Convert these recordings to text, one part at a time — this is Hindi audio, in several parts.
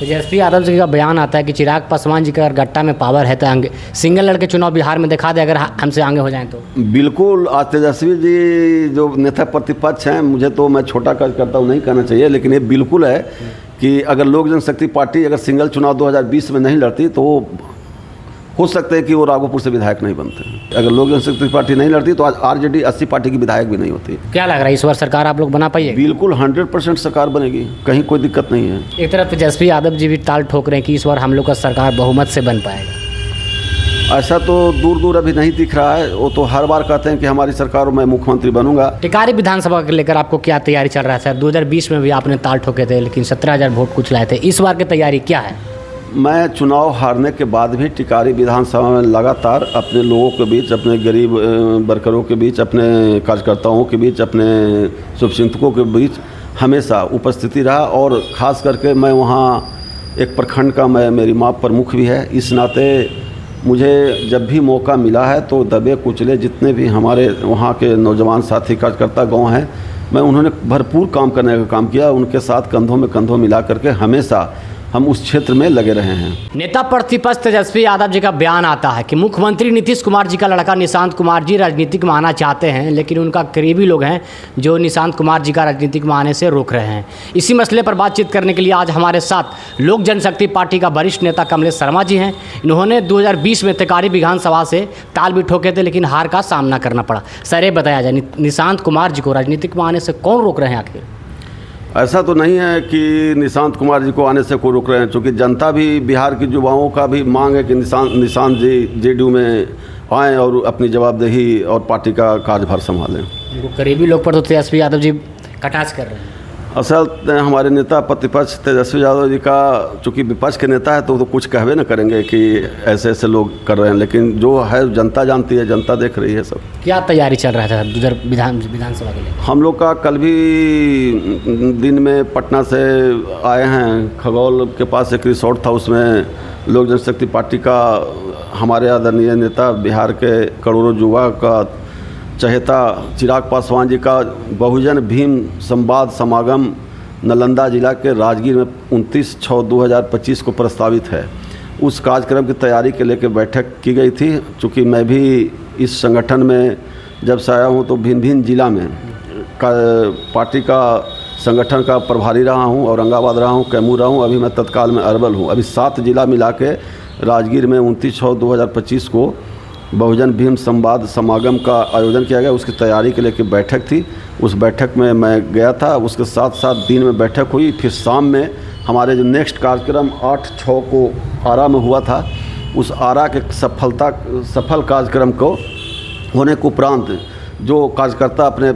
तेजस्वी यादव जी का बयान आता है कि चिराग पासवान जी का अगर गट्टा में पावर है तो सिंगल लड़के चुनाव बिहार में दिखा दे अगर हमसे आगे हो जाएं तो। बिल्कुल। आज तेजस्वी जी जो नेता प्रतिपक्ष हैं, मुझे तो मैं छोटा कार्यकर्ता नहीं कहना चाहिए, लेकिन ये बिल्कुल है कि अगर लोक जनशक्ति पार्टी अगर सिंगल चुनाव 2020 में नहीं लड़ती तो हो सकता है कि वो राघोपुर से विधायक नहीं बनते। अगर लोक जनशक्ति पार्टी नहीं लड़ती तो आज आरजेडी 80 पार्टी की विधायक भी नहीं होती। क्या लग रहा है इस बार सरकार आप लोग बना पाइए? बिल्कुल 100% सरकार बनेगी, कहीं कोई दिक्कत नहीं है। एक तरफ तेजस्वी यादव जी भी ताल ठोक रहे हैं कि इस बार हम लोग का सरकार बहुमत से बन पाएगा। ऐसा तो दूर दूर अभी नहीं दिख रहा है। वो तो हर बार कहते हैं कि हमारी सरकार में मुख्यमंत्री बनूंगा। टिकारी विधानसभा को लेकर आपको क्या तैयारी चल रहा है सर? 2020 में भी आपने ताल ठोके थे लेकिन 17,000 वोट कुछ लाए थे। इस बार की तैयारी क्या है? मैं चुनाव हारने के बाद भी टिकारी विधानसभा में लगातार अपने लोगों के बीच, अपने गरीब वर्करों के बीच, अपने कार्यकर्ताओं के बीच, अपने शुभचिंतकों के बीच हमेशा उपस्थिति रहा। और ख़ास करके मैं वहाँ एक प्रखंड का मेरी माँ प्रमुख भी है। इस नाते मुझे जब भी मौका मिला है तो दबे कुचले जितने भी हमारे वहाँ के नौजवान साथी कार्यकर्ता गाँव हैं, मैं उन्होंने भरपूर काम करने का काम किया। उनके साथ कंधों में कंधों मिला करके हमेशा हम उस क्षेत्र में लगे रहे हैं। नेता प्रतिपक्ष तेजस्वी यादव जी का बयान आता है कि मुख्यमंत्री नीतीश कुमार जी का लड़का निशांत कुमार जी राजनीतिक में आना चाहते हैं, लेकिन उनका करीबी लोग हैं जो निशांत कुमार जी का राजनीतिक में आने से रोक रहे हैं। इसी मसले पर बातचीत करने के लिए आज हमारे साथ लोक जनशक्ति पार्टी का वरिष्ठ नेता कमलेश शर्मा जी हैं। इन्होंने 2020 में टिकारी विधानसभा से ताल भी ठोके थे लेकिन हार का सामना करना पड़ा। सर ये बताया जाए, निशांत कुमार जी को राजनीतिक में आने से कौन रोक रहे हैं आखिर? ऐसा तो नहीं है कि निशांत कुमार जी को आने से कोई रोक रहे हैं, क्योंकि जनता भी, बिहार के युवाओं का भी मांग है कि निशांत जी जेडीयू में आएँ और अपनी जवाबदेही और पार्टी का कार्यभार संभालें। उनको करीबी लोग पर तो तेजस्वी यादव जी कटाक्ष कर रहे हैं। असल हमारे नेता प्रतिपक्ष तेजस्वी यादव जी का, चूँकि विपक्ष के नेता है तो कुछ कहवे न करेंगे कि ऐसे ऐसे लोग कर रहे हैं, लेकिन जो है जनता जानती है, जनता देख रही है सब। क्या तैयारी चल रहा था उधर विधानसभा के लिए? हम लोग का कल भी दिन में पटना से आए हैं। खगौल के पास एक रिसोर्ट था, उसमें लोक जनशक्ति पार्टी का हमारे आदरणीय नेता, बिहार के करोड़ों युवा का चहेता चिराग पासवान जी का बहुजन भीम संवाद समागम नालंदा जिला के राजगीर में 29/6/2025 को प्रस्तावित है। उस कार्यक्रम की तैयारी के लेकर बैठक की गई थी। चूँकि मैं भी इस संगठन में जब से आया हूँ तो भिन्न भिन्न जिला में पार्टी का संगठन का प्रभारी रहा हूँ, औरंगाबाद रहा हूँ, कैमूर रहा हूँ, अभी मैं तत्काल में अरवल हूँ। अभी 7 जिला मिला के राजगीर में 29/6/2025 को बहुजन भीम संवाद समागम का आयोजन किया गया। उसकी तैयारी के लिए की बैठक थी। उस बैठक में मैं गया था। उसके साथ साथ दिन में बैठक हुई, फिर शाम में हमारे जो नेक्स्ट कार्यक्रम 8/6 को आरा में हुआ था, उस आरा के सफल कार्यक्रम को होने के उपरांत जो कार्यकर्ता अपने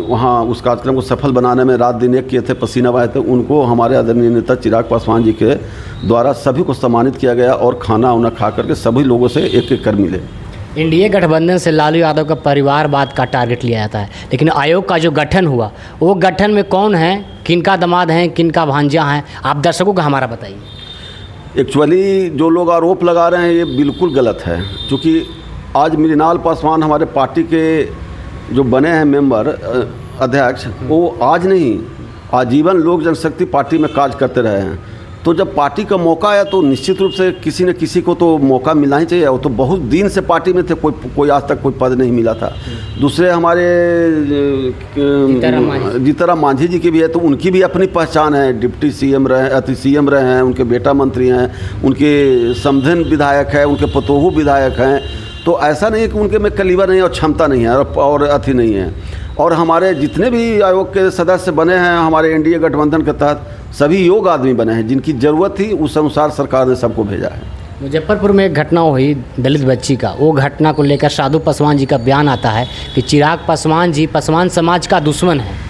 वहाँ उस कार्यक्रम को सफल बनाने में रात दिन एक किए थे, पसीना बहाए थे, उनको हमारे आदरणीय नेता चिराग पासवान जी के द्वारा सभी को सम्मानित किया गया और खाना उना खा करके सभी लोगों से एक एक कर मिले। एनडीए गठबंधन से लालू यादव का परिवारवाद का टारगेट लिया जाता है, लेकिन आयोग का जो गठन हुआ वो गठन में कौन है, किनका दामाद हैं, किनका भांजा हैं, आप दर्शकों को हमारा बताइए। एक्चुअली जो लोग आरोप लगा रहे हैं ये बिल्कुल गलत है। क्योंकि आज मृणाल पासवान हमारे पार्टी के जो बने हैं मेंबर अध्यक्ष, वो आज नहीं आजीवन लोक जनशक्ति पार्टी में कार्य करते रहे हैं। तो जब पार्टी का मौका आया तो निश्चित रूप से किसी न किसी को तो मौका मिलना ही चाहिए। वो तो बहुत दिन से पार्टी में थे, कोई आज तक कोई पद नहीं मिला था। दूसरे हमारे जीतनराम मांझी जी की भी है, तो उनकी भी अपनी पहचान है। डिप्टी सीएम रहे, सीएम रहे हैं, उनके बेटा मंत्री हैं, उनके समधन विधायक है, उनके पतोहू विधायक हैं। तो ऐसा नहीं है कि उनके में कलीवर नहीं है और क्षमता नहीं है और अथी नहीं है। और हमारे जितने भी आयोग के सदस्य बने हैं हमारे एनडीए गठबंधन के तहत, सभी योग्य आदमी बने हैं। जिनकी ज़रूरत थी उस अनुसार सरकार ने सबको भेजा है। मुजफ्फरपुर में एक घटना हुई दलित बच्ची का, वो घटना को लेकर साधु पासवान जी का बयान आता है कि चिराग पासवान जी पासवान समाज का दुश्मन है।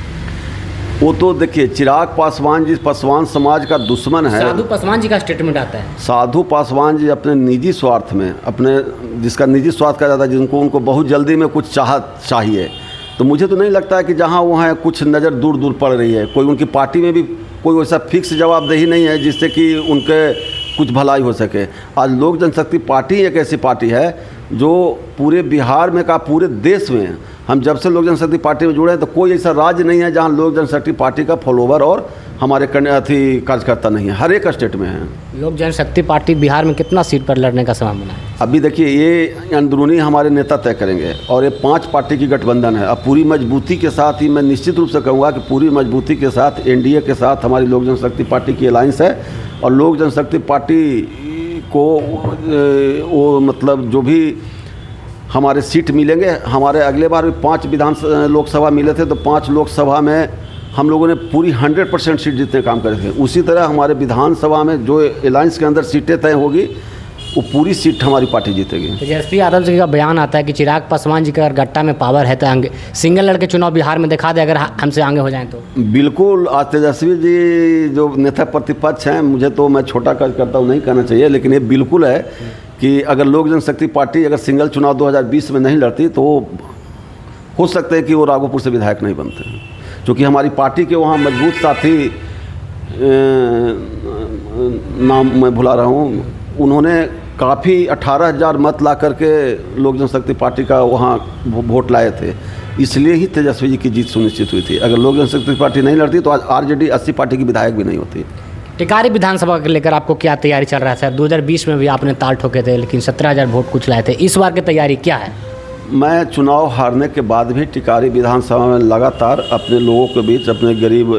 वो तो देखिए, चिराग पासवान जी पासवान समाज का दुश्मन है। साधु पासवान जी का स्टेटमेंट आता है। साधु पासवान जी अपने निजी स्वार्थ में, अपने जिसका निजी स्वार्थ कहा जाता है, जिनको उनको बहुत जल्दी में कुछ चाहिए, तो मुझे तो नहीं लगता है कि जहाँ वहाँ कुछ नज़र दूर दूर पड़ रही है। कोई उनकी पार्टी में भी कोई वैसा फिक्स जवाबदेही नहीं है जिससे कि उनके कुछ भलाई हो सके। आज लोक जनशक्ति पार्टी एक ऐसी पार्टी है जो पूरे बिहार में का पूरे देश में, हम जब से लोक जनशक्ति पार्टी में जुड़े हैं तो कोई ऐसा राज्य नहीं है जहाँ लोक जनशक्ति पार्टी का फॉलोवर और हमारे कार्यकर्ता नहीं है, हर एक स्टेट में हैं। लोक जनशक्ति पार्टी बिहार में कितना सीट पर लड़ने का संभावना है? अभी देखिए, ये अंदरूनी हमारे नेता तय करेंगे और ये 5 पार्टी की गठबंधन है। अब पूरी मजबूती के साथ ही मैं निश्चित रूप से कहूँगा कि पूरी मजबूती के साथ एनडीए के साथ हमारी लोक जनशक्ति पार्टी की अलायंस है। और लोक जनशक्ति पार्टी को वो मतलब जो भी हमारे सीट मिलेंगे, हमारे अगले बार भी 5 लोकसभा मिले थे, तो 5 लोकसभा में हम लोगों ने पूरी 100% सीट जीतने काम करे थे। उसी तरह हमारे विधानसभा में जो अलायंस के अंदर सीटें तय होगी, वो पूरी सीट हमारी पार्टी जीतेगी। तेजस्वी यादव जी का बयान आता है कि चिराग पासवान जी का अगर गट्टा में पावर है तो सिंगल लड़के चुनाव बिहार में दिखा दे अगर हमसे आगे हो जाएं तो। बिल्कुल, आज तेजस्वी जी जो नेता प्रतिपक्ष हैं, मुझे तो मैं छोटा कार्यकर्ता हूँ नहीं कहना चाहिए, लेकिन ये बिल्कुल है कि अगर लोक जनशक्ति पार्टी अगर सिंगल चुनाव 2020 में नहीं लड़ती तो हो सकता है कि वो राघोपुर से विधायक नहीं बनते, क्योंकि हमारी पार्टी के वहाँ मजबूत साथी, नाम मैं भुला रहा हूँ, उन्होंने काफ़ी 18,000 मत ला करके लोक जनशक्ति पार्टी का वहाँ वोट लाए थे, इसलिए ही तेजस्वी जी की जीत सुनिश्चित हुई थी। अगर लोक जनशक्ति पार्टी नहीं लड़ती तो आज आरजेडी 80 पार्टी की विधायक भी नहीं होती। टिकारी विधानसभा को लेकर आपको क्या तैयारी चल रहा है सर? 2020 में भी आपने ताल ठोके थे, लेकिन 17,000 वोट कुछ लाए थे। इस बार की तैयारी क्या है? मैं चुनाव हारने के बाद भी टिकारी विधानसभा में लगातार अपने लोगों के बीच, अपने गरीब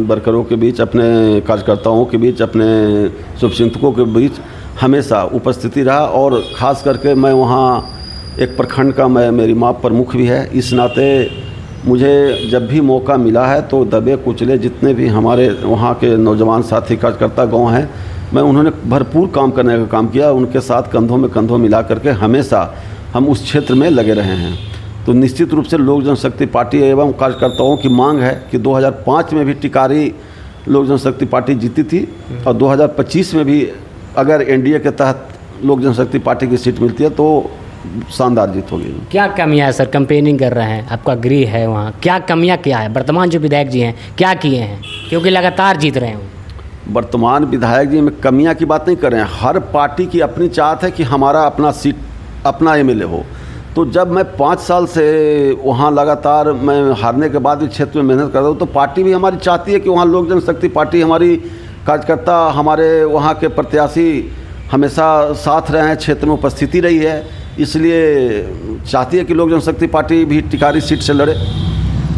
वर्करों के बीच, अपने कार्यकर्ताओं के बीच, अपने शुभचिंतकों के बीच हमेशा उपस्थिति रहा। और ख़ास करके मैं वहाँ एक प्रखंड का मेरी माप प्रमुख भी है, इस नाते मुझे जब भी मौका मिला है तो दबे कुचले जितने भी हमारे वहाँ के नौजवान साथी कार्यकर्ता गाँव हैं, मैं उन्होंने भरपूर काम करने का काम किया। उनके साथ कंधों में कंधों मिला करके हमेशा हम उस क्षेत्र में लगे रहे हैं। तो निश्चित रूप से लोक जनशक्ति पार्टी एवं कार्यकर्ताओं की मांग है कि 2005 में भी टिकारी लोक जनशक्ति पार्टी जीती थी और 2025 में भी अगर एनडीए के तहत लोक जनशक्ति पार्टी की सीट मिलती है तो शानदार जीत होगी। क्या कमियां है सर? कैंपेनिंग कर रहे हैं, आपका गृह है वहाँ, क्या कमियां क्या है? वर्तमान जो विधायक जी हैं क्या किए हैं, क्योंकि लगातार जीत रहे हैं? वर्तमान विधायक जी में कमियां की बात नहीं कर रहे हैं। हर पार्टी की अपनी चाहत है कि हमारा अपना सीट, अपना एमएलए हो। तो जब मैं 5 साल से वहाँ लगातार मैं हारने के बाद भी क्षेत्र में मेहनत कर रहा हूँ, तो पार्टी भी हमारी चाहती है कि वहाँ लोक जनशक्ति पार्टी, हमारी कार्यकर्ता, हमारे वहाँ के प्रत्याशी हमेशा साथ रहे हैं, क्षेत्र में उपस्थिति रही है, इसलिए चाहती है कि लोक जनशक्ति पार्टी भी टिकारी सीट से लड़े।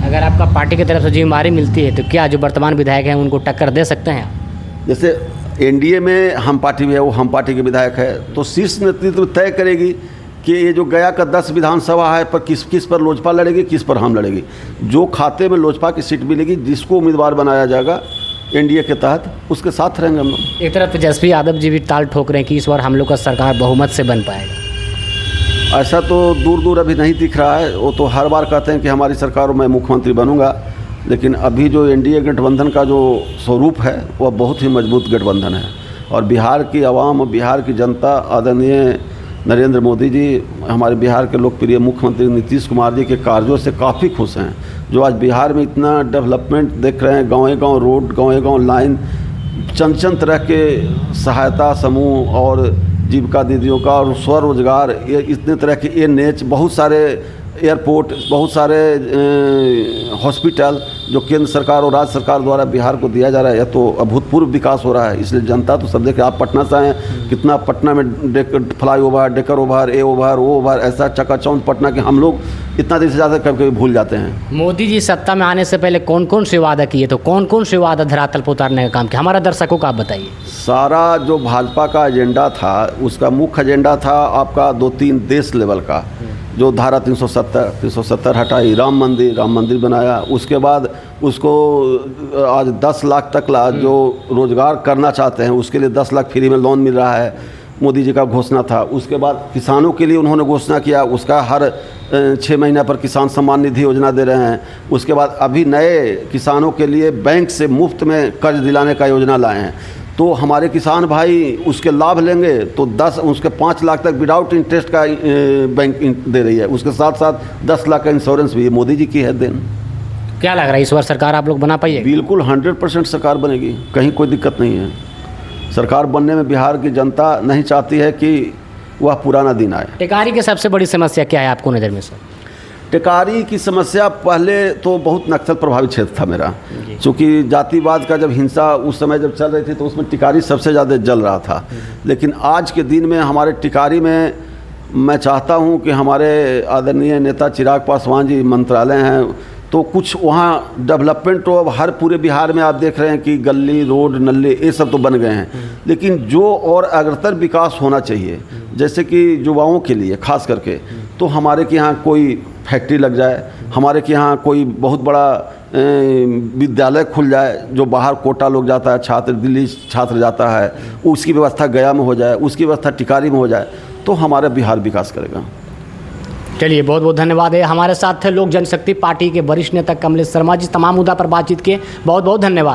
अगर आपका पार्टी की तरफ से जिम्मेदारी मिलती है तो क्या जो वर्तमान विधायक हैं उनको टक्कर दे सकते हैं? जैसे एनडीए में हम पार्टी भी है, वो हम पार्टी के विधायक है, तो शीर्ष नेतृत्व तय करेगी कि ये जो गया का 10 विधानसभा है पर किस पर लोजपा लड़ेगी, किस पर हम लड़ेगी। जो खाते में लोजपा की सीट मिलेगी, जिसको उम्मीदवार बनाया जाएगा एनडीए के तहत, उसके साथ रहेंगे हम लोग। एक तरफ तेजस्वी यादव जी भी ताल ठोक रहे हैं कि इस बार हम लोग का सरकार बहुमत से बन पाएगा। ऐसा तो दूर दूर अभी नहीं दिख रहा है। वो तो हर बार कहते हैं कि हमारी सरकार में मुख्यमंत्री बनूंगा, लेकिन अभी जो एनडीए गठबंधन का जो स्वरूप है वह बहुत ही मजबूत गठबंधन है। और बिहार की आवाम, बिहार की जनता, आदरणीय नरेंद्र मोदी जी, हमारे बिहार के लोकप्रिय मुख्यमंत्री नीतीश कुमार जी के कार्यों से काफ़ी खुश हैं। जो आज बिहार में इतना डेवलपमेंट देख रहे हैं, गाँव-गाँव रोड, गाँव-गाँव लाइन, चंद तरह के सहायता समूह और जीविका दीदियों का और स्वरोजगार, ये इतने तरह के एनएच, बहुत सारे एयरपोर्ट, बहुत सारे हॉस्पिटल जो केंद्र सरकार और राज्य सरकार द्वारा बिहार को दिया जा रहा है, तो अभूतपूर्व विकास हो रहा है। इसलिए जनता तो सब देखे। आप पटना से आए, कितना पटना में फ्लाई ओवर, डेकर ओवर, ए ओवर, वो ओवर, ऐसा चकाचौंध पटना के हम लोग इतना दिन से ज़्यादा कभी कभी भूल जाते हैं। मोदी जी सत्ता में आने से पहले कौन कौन से वादा किए, तो कौन कौन से वादा धरातल पर उतारने का काम किया? हमारा दर्शकों को आप बताइए। सारा जो भाजपा का एजेंडा था, उसका मुख्य एजेंडा था आपका 2-3 देश लेवल का, जो धारा 370 हटाई, राम मंदिर बनाया। उसके बाद उसको आज 10 लाख तक जो रोज़गार करना चाहते हैं उसके लिए 10 लाख फ्री में लोन मिल रहा है, मोदी जी का घोषणा था। उसके बाद किसानों के लिए उन्होंने घोषणा किया, उसका हर 6 महीना पर किसान सम्मान निधि योजना दे रहे हैं। उसके बाद अभी नए किसानों के लिए बैंक से मुफ्त में कर्ज दिलाने का योजना लाए हैं। तो हमारे किसान भाई उसके लाभ लेंगे तो उसके 5 लाख तक विदाउट इंटरेस्ट का बैंक दे रही है। उसके साथ साथ 10 लाख का इंश्योरेंस भी मोदी जी की है देन। क्या लग रहा है इस बार सरकार आप लोग बना पाइए? बिल्कुल 100% सरकार बनेगी, कहीं कोई दिक्कत नहीं है। सरकार बनने में बिहार की जनता नहीं चाहती है कि वह पुराना दिन आए। टिकारी की सबसे बड़ी समस्या क्या है आपको नज़र में सर? टिकारी की समस्या पहले तो बहुत नक्सल प्रभावित क्षेत्र था मेरा, क्योंकि जातिवाद का जब हिंसा उस समय जब चल रही थी तो उसमें टिकारी सबसे ज़्यादा जल रहा था। लेकिन आज के दिन में हमारे टिकारी में मैं चाहता हूं कि हमारे आदरणीय नेता चिराग पासवान जी मंत्रालय हैं तो कुछ वहाँ डेवलपमेंट तो अब हर पूरे बिहार में आप देख रहे हैं कि गली रोड नल्ले ये सब तो बन गए हैं, लेकिन जो और अग्रतर विकास होना चाहिए जैसे कि युवाओं के लिए खास करके, तो हमारे के यहाँ कोई फैक्ट्री लग जाए, हमारे के यहाँ कोई बहुत बड़ा विद्यालय खुल जाए, जो बाहर कोटा लोग जाता है छात्र, दिल्ली छात्र जाता है, उसकी व्यवस्था गया में हो जाए, उसकी व्यवस्था टिकारी में हो जाए, तो हमारा बिहार विकास करेगा। चलिए बहुत बहुत धन्यवाद है। हमारे साथ थे लोक जनशक्ति पार्टी के वरिष्ठ नेता कमलेश शर्मा जी। तमाम मुद्दा पर बातचीत किए, बहुत बहुत धन्यवाद।